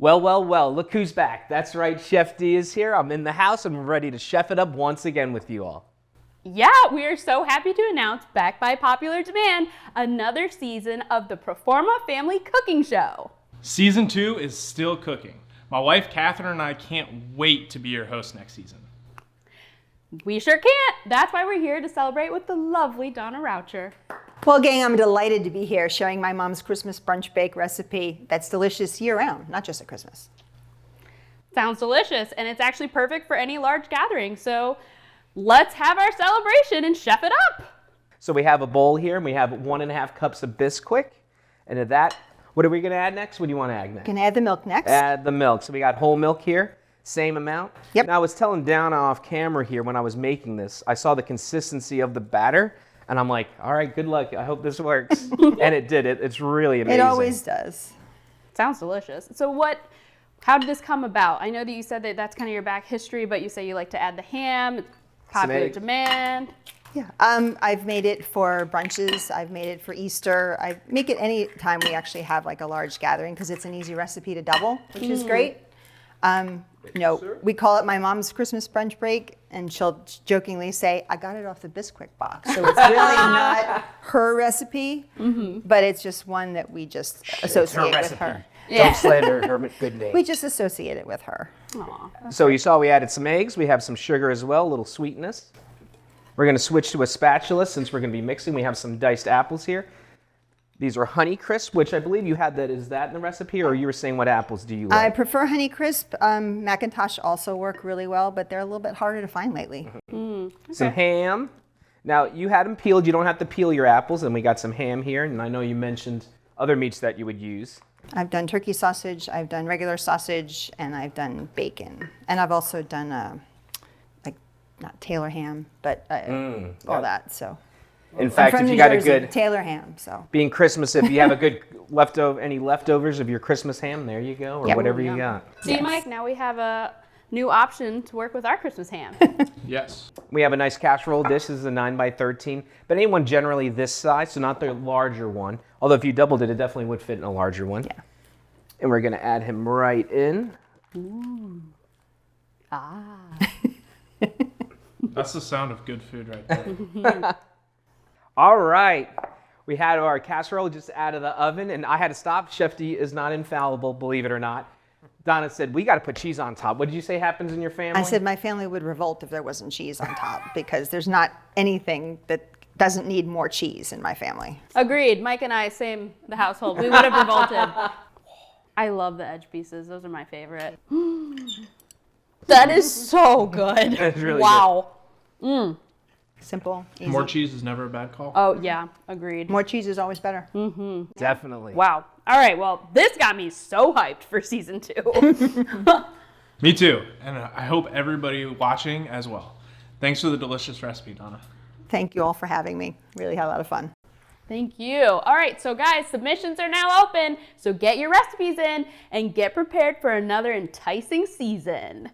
Well, well, well, look who's back. That's right, Chef D is here. I'm in the house. I'm ready to chef it up once again with you all. Yeah, we are so happy to announce, back by popular demand, another season of the Proforma Family Cooking Show. Season 2 is still cooking. My wife, Catherine, and I can't wait to be your host next season. We sure can't. That's why we're here to celebrate with the lovely Donna Raucher. Well, gang, I'm delighted to be here sharing my mom's Christmas brunch bake recipe that's delicious year-round, not just at Christmas. Sounds delicious, and it's actually perfect for any large gathering. So let's have our celebration and chef it up. So we have a bowl here, and we have 1.5 cups of Bisquick. And to that, what are we going to add next? What do you want to add next? Gonna add the milk next. Add the milk. So we got whole milk here, same amount. Yep. Now I was telling Donna off camera here when I was making this, I saw the consistency of the batter, and I'm like, all right, good luck. I hope this works. And it did. It's really amazing. It always does. Sounds delicious. So how did this come about? I know that you said that that's kind of your back history, but you say you like to add the ham, popular demand. Yeah, I've made it for brunches. I've made it for Easter. I make it any time we actually have like a large gathering because it's an easy recipe to double, which is great. We call it my mom's Christmas brunch break, and she'll jokingly say, I got it off the Bisquick box. So it's really not her recipe, but it's just one that we just associate with her. Don't slander her good name. We just associate it with her. Aww. So you saw we added some eggs. We have some sugar as well, a little sweetness. We're going to switch to a spatula since we're going to be mixing. We have some diced apples here. These are Honeycrisp, which I believe you had that. Is that in the recipe, or you were saying what apples do you like? I prefer Honeycrisp. Macintosh also work really well, but they're a little bit harder to find lately. Some ham. Now, you had them peeled. You don't have to peel your apples, and we got some ham here. And I know you mentioned other meats that you would use. I've done turkey sausage, I've done regular sausage, and I've done bacon. And I've also done, not Taylor ham, but all that, so. In fact, if you got a good Taylor ham, so. Being Christmas, if you have a good any leftovers of your Christmas ham, there you go, or whatever you got. See, Mike, now we have a new option to work with our Christmas ham. Yes. We have a nice casserole dish. This is a 9x13, but anyone generally this size, so not the larger one. Although if you doubled it, it definitely would fit in a larger one. Yeah. And we're going to add him right in. Ooh. Ah. That's the sound of good food right there. All right. We had our casserole just out of the oven, and I had to stop. Chef D is not infallible, believe it or not. Donna said, we got to put cheese on top. What did you say happens in your family? I said my family would revolt if there wasn't cheese on top because there's not anything that doesn't need more cheese in my family. Agreed. Mike and I, same the household. We would have revolted. I love the edge pieces. Those are my favorite. That is so good. That's really wow. Good. Simple, easy. More cheese is never a bad call. Oh, yeah. Agreed. More cheese is always better. Definitely. Wow. All right. Well, this got me so hyped for season 2. Me too. And I hope everybody watching as well. Thanks for the delicious recipe, Donna. Thank you all for having me. Really had a lot of fun. Thank you. All right, so guys, submissions are now open. So get your recipes in and get prepared for another enticing season.